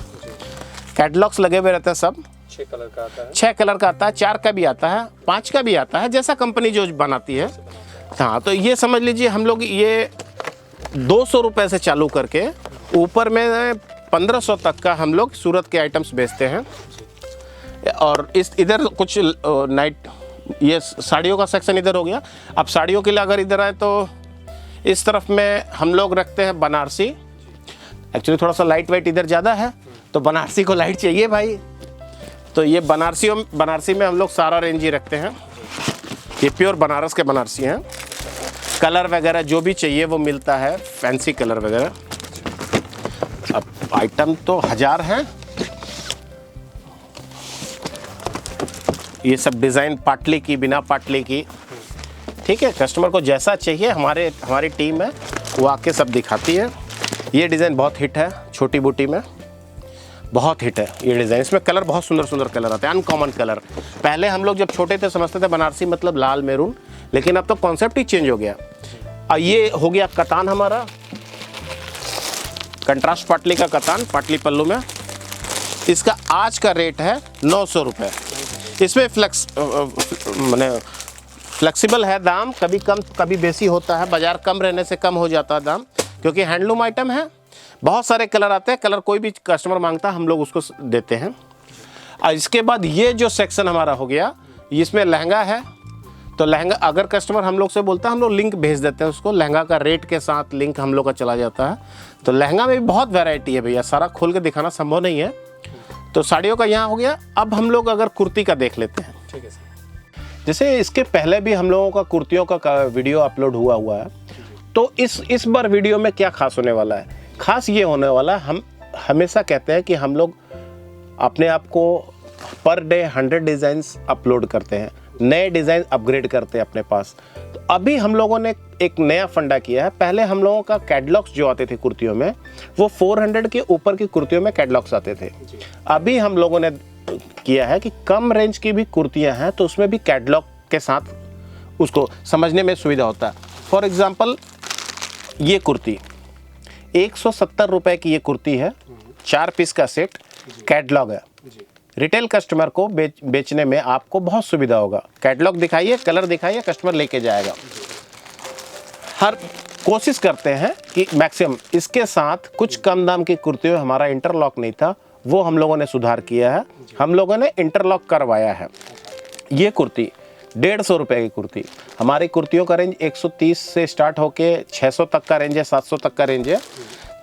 कैटलॉग्स लगे हुए रहते हैं सब। 6 कलर का आता है। 6 कलर का आता है, 4 का भी आता है, 5 का भी आता है, जैसा कंपनी जो बनाती है। हाँ, तो ये समझ लीजिए हम लोग ये 200 रुपये से चालू करके ऊपर में 1500 तक का हम लोग सूरत के आइटम्स बेचते हैं। और इस इधर कुछ नाइट, ये साड़ियों का सेक्शन इधर हो गया। अब साड़ियों के लिए अगर इधर आए तो इस तरफ में हम लोग रखते हैं बनारसी। एक्चुअली थोड़ा सा लाइट वेट इधर ज़्यादा है, तो बनारसी को लाइट चाहिए भाई, तो ये बनारसी में हम लोग सारा रेंज ही रखते हैं। ये प्योर बनारस के बनारसी हैं। कलर वगैरह जो भी चाहिए वो मिलता है, फैंसी कलर वगैरह। अब आइटम तो 1000 हैं। ये सब डिज़ाइन पाटली की, बिना पाटली की, ठीक है। कस्टमर को जैसा चाहिए हमारी टीम है वो आके सब दिखाती है। ये डिज़ाइन बहुत हिट है, छोटी बूटी में बहुत हिट है ये डिज़ाइन। इसमें कलर बहुत सुंदर सुंदर कलर आते हैं, अनकॉमन कलर। पहले हम लोग जब छोटे थे समझते थे बनारसी मतलब लाल मैरून, लेकिन अब तो कॉन्सेप्ट ही चेंज हो गया। और ये हो गया कतान, हमारा कंट्रास्ट पाटली का कतान, पाटली पल्लू में। इसका आज का रेट है 900 रुपये। इसमें फ्लेक्सिबल है दाम, कभी कम कभी बेसी होता है। बाज़ार कम रहने से कम हो जाता है दाम, क्योंकि हैंडलूम आइटम है। बहुत सारे कलर आते हैं, कलर कोई भी कस्टमर मांगता है हम लोग उसको देते हैं। और इसके बाद ये जो सेक्शन हमारा हो गया, इसमें लहंगा है। तो लहंगा अगर कस्टमर हम लोग से बोलता है, हम लोग लिंक भेज देते हैं उसको, लहंगा का रेट के साथ लिंक हम लोग का चला जाता है। तो लहंगा में भी बहुत वैरायटी है भैया, सारा खोल के दिखाना संभव नहीं है। तो साड़ियों का यहाँ हो गया। अब हम लोग अगर कुर्ती का देख लेते हैं। ठीक है सर। जैसे इसके पहले भी हम लोगों का कुर्तियों का वीडियो अपलोड हुआ है। तो इस बार वीडियो में क्या खास होने वाला है? खास ये होने वाला है, हम हमेशा कहते हैं कि हम लोग अपने आप को पर डे 100 डिज़ाइंस अपलोड करते हैं, नए डिज़ाइन अपग्रेड करते हैं अपने पास। तो अभी हम लोगों ने एक नया फंडा किया है। पहले हम लोगों का कैटलॉग्स जो आते थे कुर्तियों में, वो 400 के ऊपर की कुर्तियों में कैटलॉग्स आते थे। अभी हम लोगों ने किया है कि कम रेंज की भी कुर्तियां हैं तो उसमें भी कैटलॉग के साथ उसको समझने में सुविधा होता है। फॉर एग्जांपल ये कुर्ती 170 रुपये की ये कुर्ती है, 4 पीस का सेट, कैटलॉग है। रिटेल कस्टमर को बेचने में आपको बहुत सुविधा होगा। कैटलॉग दिखाइए, कलर दिखाइए, कस्टमर लेके जाएगा। हर कोशिश करते हैं कि मैक्सिमम। इसके साथ कुछ कम दाम की कुर्तियों में हमारा इंटरलॉक नहीं था, वो हम लोगों ने सुधार किया है। हम लोगों ने इंटरलॉक करवाया है। ये कुर्ती 150 रुपये की कुर्ती। हमारी कुर्तियों का रेंज 130 से स्टार्ट होके 600 तक का रेंज है, 700 तक का रेंज है।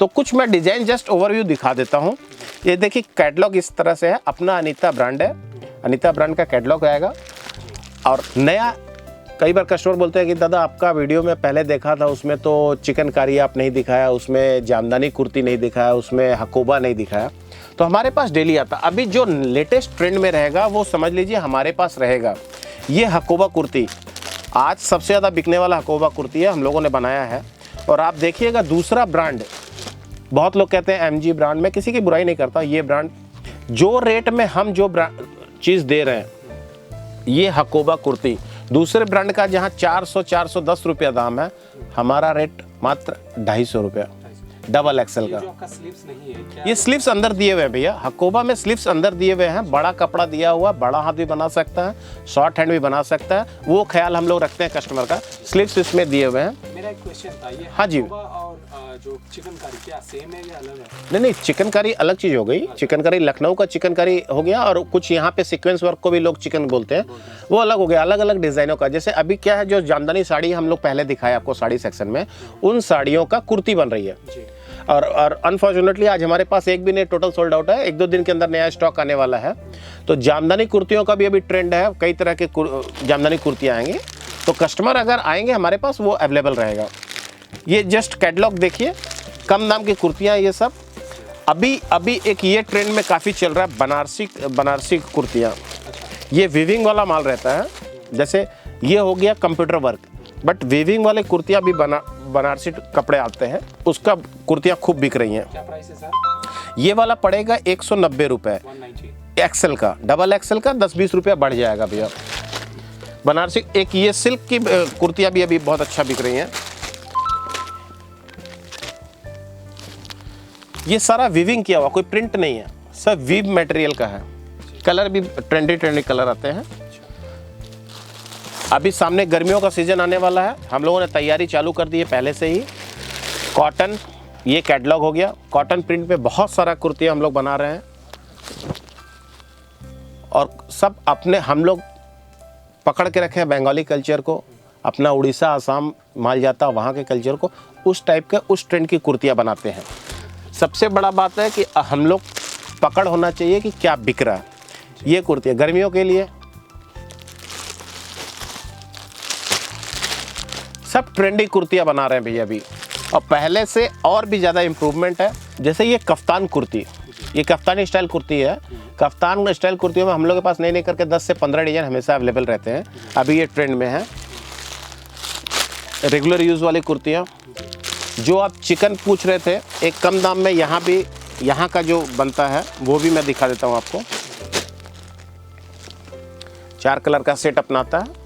तो कुछ मैं डिज़ाइन जस्ट ओवरव्यू दिखा देता हूँ। ये देखिए कैटलॉग इस तरह से है, अपना अनीता ब्रांड है, अनीता ब्रांड का कैटलॉग आएगा। और नया, कई बार कस्टमर बोलते हैं कि दादा आपका वीडियो में पहले देखा था, उसमें तो चिकनकारी आप नहीं दिखाया, उसमें जामदानी कुर्ती नहीं दिखाया, उसमें हकोबा नहीं दिखाया। तो हमारे पास डेली आता। अभी जो लेटेस्ट ट्रेंड में रहेगा वो समझ लीजिए हमारे पास रहेगा। ये हकोबा कुर्ती आज सबसे ज़्यादा बिकने वाला हकोबा कुर्ती है, हम लोगों ने बनाया है। और आप देखिएगा दूसरा ब्रांड, बहुत लोग कहते हैं MG ब्रांड, में किसी की बुराई नहीं करता। ये ब्रांड जो रेट में हम जो चीज़ दे रहे हैं, ये हकोबा कुर्ती दूसरे ब्रांड का जहाँ 400-410 रुपया दाम है, हमारा रेट मात्र 250 रुपया, डबल एक्सेल का। जो आपका स्लीव्स नहीं है क्या? ये स्लीव्स अंदर दिए हुए हैं भैया, हकोबा में स्लीव्स अंदर दिए हुए हैं। बड़ा कपड़ा दिया हुआ, बड़ा हाथ भी बना सकता है, शॉर्ट हैंड भी बना सकता है। वो ख्याल हम लोग रखते हैं कस्टमर का। स्लीव्स इसमें दिए हुए हैं। मेरा एक क्वेश्चन था, ये हाँ जी। हकोबा और जो चिकनकारी क्या सेम है या अलग है? नहीं नहीं, चिकनकारी अलग चीज़ हो गई। चिकनकारी लखनऊ का चिकनकारी हो गया, और कुछ यहाँ पे सीक्वेंस वर्क को भी लोग चिकन बोलते हैं, वो अलग हो गया, अलग अलग डिज़ाइनों का। जैसे अभी क्या है, जो जामदानी साड़ी हम लोग पहले दिखाए आपको साड़ी सेक्शन में, उन साड़ियों का कुर्ती बन रही है। जी। और अनफॉर्चुनेटली आज हमारे पास एक भी नहीं, टोटल सोल्ड आउट है। 1-2 दिन के अंदर नया स्टॉक आने वाला है। तो जामदानी कुर्तियों का भी अभी ट्रेंड है, कई तरह के जामदानी कुर्तियाँ आएंगी, तो कस्टमर अगर आएंगे हमारे पास वो अवेलेबल रहेगा। ये जस्ट कैटलॉग देखिए, कम दाम की कुर्तियाँ ये सब। अभी एक ये ट्रेंड में काफ़ी चल रहा है, बनारसी कुर्तियाँ। ये वीविंग वाला माल रहता है। जैसे ये हो गया कंप्यूटर वर्क, बट वीविंग वाले कुर्तियाँ भी बनारसी कपड़े आते हैं, उसका कुर्तियाँ खूब बिक रही हैं। क्या प्राइस है सर? ये वाला पड़ेगा 190 रुपये 190। एक्सेल का। डबल एक्सेल का 10-20 रुपया बढ़ जाएगा भैया। बनारसी एक ये सिल्क की कुर्तियाँ भी अभी बहुत अच्छा बिक रही हैं। ये सारा वीविंग किया हुआ, कोई प्रिंट नहीं है, सब वीव मटेरियल का है। कलर भी ट्रेंडी कलर आते हैं। अभी सामने गर्मियों का सीजन आने वाला है, हम लोगों ने तैयारी चालू कर दी है पहले से ही। कॉटन, ये कैटलॉग हो गया। कॉटन प्रिंट पे बहुत सारा कुर्तियाँ हम लोग बना रहे हैं, और सब अपने हम लोग पकड़ के रखे हैं बंगाली कल्चर को, अपना उड़ीसा आसाम माल जाता वहाँ के कल्चर को, उस टाइप के उस ट्रेंड की कुर्तियाँ बनाते हैं। सबसे बड़ा बात है कि हम लोग पकड़ होना चाहिए कि क्या बिक रहा है। ये कुर्तियाँ गर्मियों के लिए सब ट्रेंडी कुर्तियाँ बना रहे हैं भैया अभी, और पहले से और भी ज़्यादा इम्प्रूवमेंट है। जैसे ये कफ्तान कुर्ती, ये कफ्तानी स्टाइल कुर्ती है। कफ्तान स्टाइल कुर्तियों में हम लोग के पास नए करके 10 से 15 डिजाइन हमेशा अवेलेबल रहते हैं। अभी ये ट्रेंड में है। रेगुलर यूज़ वाली कुर्तियाँ, जो आप चिकन पूछ रहे थे, एक कम दाम में यहाँ का जो बनता है वो भी मैं दिखा देता हूँ आपको। 4 कलर का सेट अपनाता है।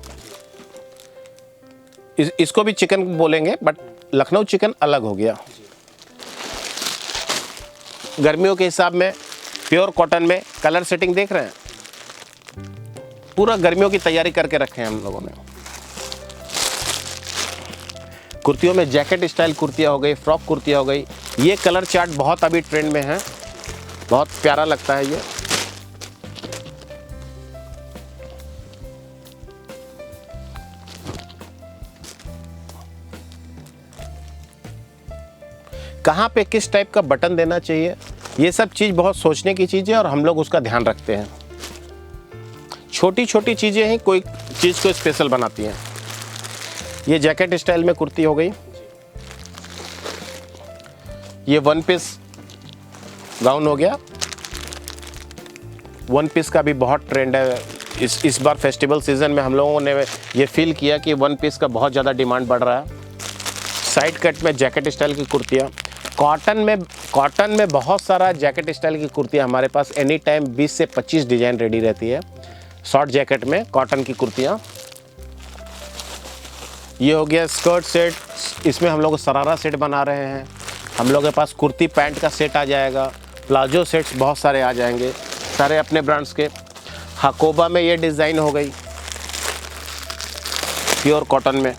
इसको भी चिकन बोलेंगे, बट लखनऊ चिकन अलग हो गया। गर्मियों के हिसाब में प्योर कॉटन में कलर सेटिंग देख रहे हैं, पूरा गर्मियों की तैयारी करके रखे हैं हम लोगों ने। कुर्तियों में जैकेट स्टाइल कुर्तियाँ हो गई, फ्रॉक कुर्तियाँ हो गई। ये कलर चार्ट बहुत अभी ट्रेंड में है, बहुत प्यारा लगता है ये। कहाँ पे किस टाइप का बटन देना चाहिए, ये सब चीज़ बहुत सोचने की चीज़ है, और हम लोग उसका ध्यान रखते हैं। छोटी छोटी चीज़ें ही कोई चीज़ को स्पेशल बनाती हैं। ये जैकेट स्टाइल में कुर्ती हो गई। ये 1 पीस गाउन हो गया। 1 पीस का भी बहुत ट्रेंड है। इस बार फेस्टिवल सीजन में हम लोगों ने ये फील किया कि 1 पीस का बहुत ज़्यादा डिमांड बढ़ रहा है। साइड कट में जैकेट स्टाइल की कुर्तियाँ। कॉटन में बहुत सारा जैकेट स्टाइल की कुर्तियाँ हमारे पास एनी टाइम 20 से 25 डिजाइन रेडी रहती है। शॉर्ट जैकेट में कॉटन की कुर्तियाँ। ये हो गया स्कर्ट सेट, इसमें हम लोग सरारा सेट बना रहे हैं। हम लोग के पास कुर्ती पैंट का सेट आ जाएगा, प्लाजो सेट्स बहुत सारे आ जाएंगे, सारे अपने ब्रांड्स के। हकोबा में ये डिज़ाइन हो गई प्योर कॉटन में।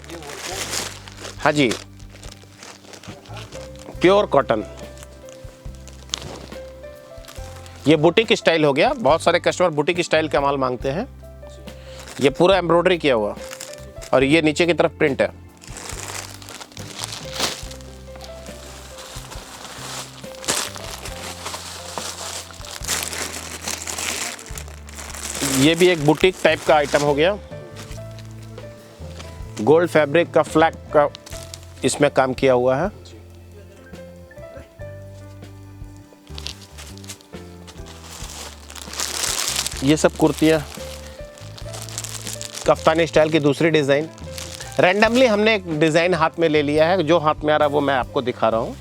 हाँ जी, प्योर कॉटन। ये बुटीक स्टाइल हो गया। बहुत सारे कस्टमर बुटीक स्टाइल का माल मांगते हैं। ये पूरा एम्ब्रॉयडरी किया हुआ, और ये नीचे की तरफ प्रिंट है। ये भी एक बुटीक टाइप का आइटम हो गया। गोल्ड फैब्रिक का फ्लैग का इसमें काम किया हुआ है। ये सब कुर्तियाँ कफ्तानी स्टाइल की दूसरी डिज़ाइन। रैंडमली हमने एक डिज़ाइन हाथ में ले लिया है, जो हाथ में आ रहा है वो मैं आपको दिखा रहा हूँ।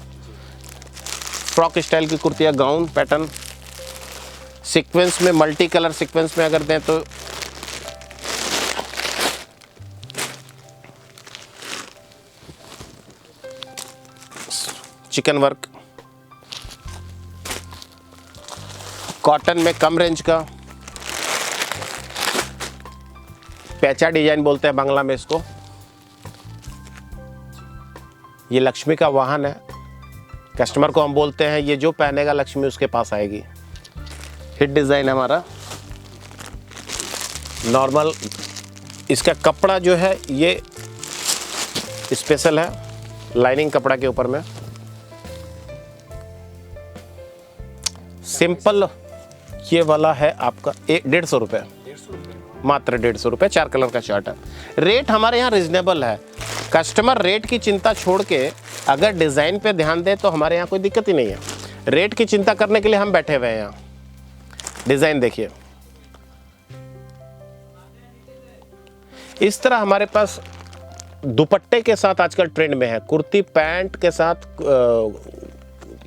फ्रॉक स्टाइल की कुर्तियाँ, गाउन पैटर्न, सीक्वेंस में, मल्टी कलर सीक्वेंस में अगर दें तो चिकन वर्क। कॉटन में कम रेंज का पैचा डिजाइन बोलते हैं बांग्ला में इसको। ये लक्ष्मी का वाहन है। कस्टमर को हम बोलते हैं ये जो पहनेगा लक्ष्मी उसके पास आएगी। हिट डिज़ाइन है हमारा नॉर्मल। इसका कपड़ा जो है ये स्पेशल है, लाइनिंग कपड़ा के ऊपर में। सिंपल ये वाला है आपका 150 रुपये, मात्र 150 रुपये। 4 कलर का शर्ट है। रेट हमारे यहाँ रिजनेबल है। कस्टमर रेट की चिंता छोड़ के अगर डिज़ाइन पे ध्यान दे तो हमारे यहाँ कोई दिक्कत ही नहीं है। रेट की चिंता करने के लिए हम बैठे हुए हैं यहाँ। डिज़ाइन देखिए, इस तरह हमारे पास दुपट्टे के साथ आजकल ट्रेंड में है। कुर्ती पैंट के साथ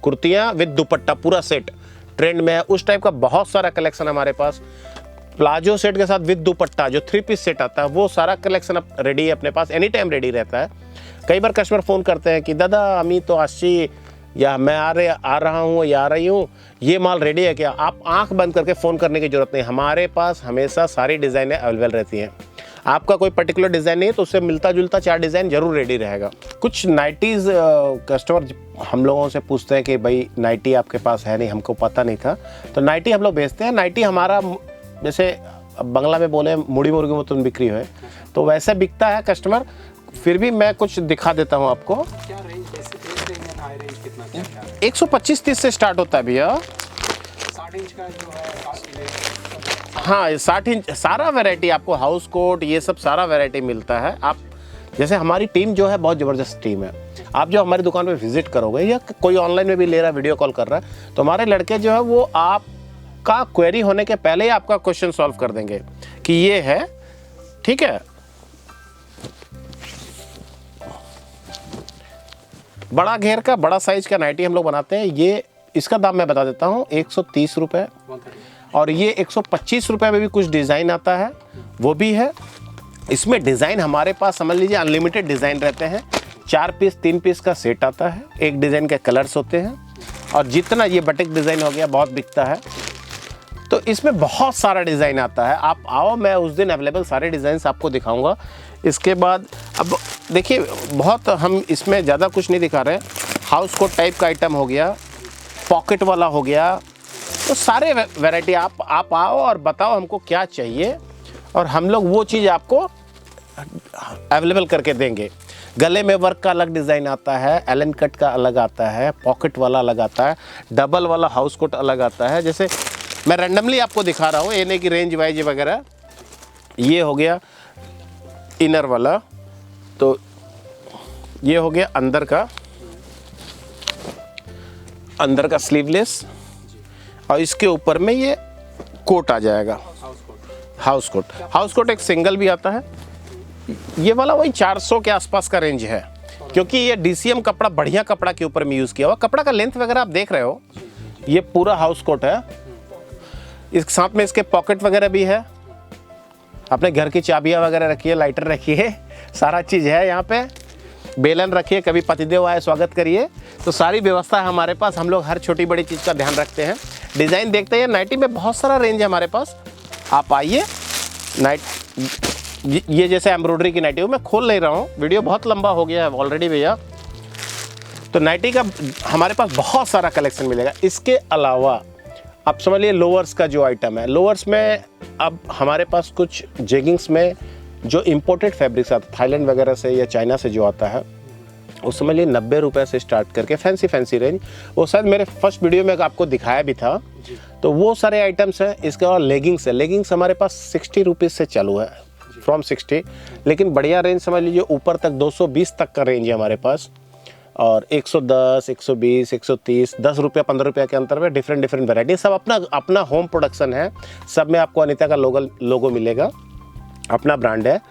कुर्तियाँ विद दुपट्टा पूरा सेट ट्रेंड में है। उस टाइप का बहुत सारा कलेक्शन हमारे पास। प्लाजो सेट के साथ विद दुपट्टा जो 3 पीस सेट आता है वो सारा कलेक्शन अब रेडी है अपने पास, एनी टाइम रेडी रहता है। कई बार कस्टमर फ़ोन करते हैं कि दादा अमी तो आशी या मैं आ रहा हूँ या आ रही हूँ, ये माल रेडी है क्या? आप आंख बंद करके फ़ोन करने की ज़रूरत नहीं। हमारे पास हमेशा सारी डिज़ाइनें अवेलेबल रहती हैं। आपका कोई पर्टिकुलर डिज़ाइन नहीं है तो उससे मिलता जुलता 4 डिज़ाइन जरूर रेडी रहेगा। कुछ नाइटीज़ कस्टमर हम लोगों से पूछते हैं कि भाई नाइटी आपके पास है नहीं, हमको पता नहीं था, तो नाइटी हम लोग बेचते हैं। नाइटी हमारा जैसे बंगला में बोले मुड़ी मुर्गी में तुम बिक्री है, तो वैसे बिकता है कस्टमर। फिर भी मैं कुछ दिखा देता हूँ आपको। क्या रेंज कैसे बेच रहे हैं? हाई रेंज कितना क्या क्या है? 125-30 से स्टार्ट होता है भैया। 60 इंच का जो है हाँ 60 इंच सारा वैरायटी आपको, हाउस कोट ये सब सारा वैरायटी मिलता है। आप जैसे हमारी टीम जो है बहुत ज़बरदस्त टीम है। आप जो हमारी दुकान पे विजिट करोगे या कोई ऑनलाइन में भी ले रहा है, वीडियो कॉल कर रहा है, तो हमारे लड़के जो है वो आपका क्वेरी होने के पहले ही आपका क्वेश्चन सॉल्व कर देंगे कि ये है, ठीक है। बड़ा घेर का बड़ा साइज का नाइटी हम लोग बनाते हैं। ये इसका दाम मैं बता देता हूँ, 130 रुपये। और ये 125 रुपये में भी कुछ डिज़ाइन आता है, वो भी है। इसमें डिज़ाइन हमारे पास समझ लीजिए अनलिमिटेड डिज़ाइन रहते हैं। 4 पीस 3 पीस का सेट आता है। एक डिज़ाइन के कलर्स होते हैं। और जितना ये बटिक डिज़ाइन हो गया बहुत बिकता है, तो इसमें बहुत सारा डिज़ाइन आता है। आप आओ, मैं उस दिन अवेलेबल सारे डिज़ाइंस आपको दिखाऊंगा। इसके बाद अब देखिए, बहुत हम इसमें ज़्यादा कुछ नहीं दिखा रहे। हाउस कोट टाइप का आइटम हो गया, पॉकेट वाला हो गया, तो सारे वैरायटी आप आओ और बताओ हमको क्या चाहिए और हम लोग वो चीज़ आपको अवेलेबल करके देंगे। गले में वर्क का अलग डिज़ाइन आता है, एलन कट का अलग आता है, पॉकेट वाला अलग आता है, डबल वाला हाउस कोट अलग आता है। जैसे मैं रैंडमली आपको दिखा रहा हूँ, ये नहीं कि रेंज वाइज वगैरह। ये हो गया इनर वाला, तो ये हो गया अंदर का स्लीवलेस, और इसके ऊपर में ये कोट आ जाएगा, हाउस कोट एक सिंगल भी आता है। ये वाला वही 400 के आसपास का रेंज है, क्योंकि ये DCM कपड़ा, बढ़िया कपड़ा के ऊपर में यूज़ किया हुआ। कपड़ा का लेंथ वगैरह आप देख रहे हो, ये पूरा हाउस कोट है। इस साथ में इसके पॉकेट वगैरह भी है। अपने घर की चाबियाँ वगैरह रखिए, लाइटर रखिए, सारा चीज़ है यहाँ पे। बेलन रखिए, कभी पतिदेव आए स्वागत करिए, तो सारी व्यवस्था है हमारे पास। हम लोग हर छोटी बड़ी चीज़ का ध्यान रखते हैं। डिज़ाइन देखते हैं, नाइटी में बहुत सारा रेंज है हमारे पास। आप आइए। ये जैसे एम्ब्रॉयडरी की नाइटी, मैं खोल नहीं रहा हूँ, वीडियो बहुत लंबा हो गया है ऑलरेडी भैया। तो नाइटी का हमारे पास बहुत सारा कलेक्शन मिलेगा। इसके अलावा आप समझ लिए लोअर्स का जो आइटम है, लोअर्स में अब हमारे पास कुछ जेगिंग्स में जो इम्पोर्टेड फैब्रिक्स आता है थाईलैंड वगैरह से या चाइना से जो आता है, उस समझ लिए 90 रुपये से स्टार्ट करके फैंसी रेंज, वो शायद मेरे फर्स्ट वीडियो में आपको दिखाया भी था। तो वो सारे आइटम्स हैं। इसके अलावा लेगिंग्स है, लेगिंग्स हमारे पास 60 रुपीज़ से चालू है, फ्रॉम 60। लेकिन बढ़िया रेंज समझ लीजिए ऊपर तक 220 तक का रेंज है हमारे पास। और 110, 120, 130, 10 रुपया 15 रुपया के अंतर में डिफरेंट वैरायटी। सब अपना होम प्रोडक्शन है। सब में आपको अनीता का लोगो मिलेगा, अपना ब्रांड है।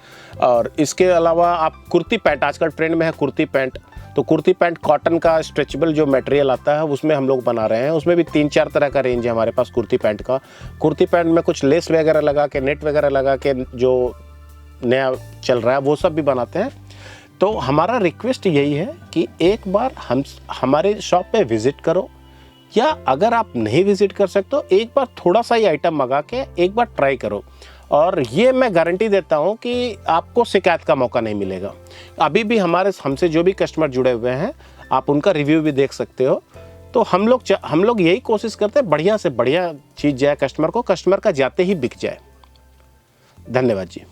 और इसके अलावा आप कुर्ती पैंट, आजकल ट्रेंड में है कुर्ती पैंट, तो कुर्ती पैंट कॉटन का स्ट्रेचेबल जो मटेरियल आता है उसमें हम लोग बना रहे हैं। उसमें भी 3-4 तरह का रेंज है हमारे पास कुर्ती पैंट का। कुर्ती पैंट में कुछ लेस वगैरह लगा के, नेट वगैरह लगा के जो नया चल रहा है वो सब भी बनाते हैं। तो हमारा रिक्वेस्ट यही है कि एक बार हमारे शॉप पे विज़िट करो, या अगर आप नहीं विज़िट कर सकते तो एक बार थोड़ा सा ही आइटम मंगा के एक बार ट्राई करो। और ये मैं गारंटी देता हूँ कि आपको शिकायत का मौका नहीं मिलेगा। अभी भी हमसे जो भी कस्टमर जुड़े हुए हैं, आप उनका रिव्यू भी देख सकते हो। तो हम लोग यही कोशिश करते हैं बढ़िया से बढ़िया चीज़ जाए कस्टमर को, कस्टमर का जाते ही बिक जाए। धन्यवाद जी।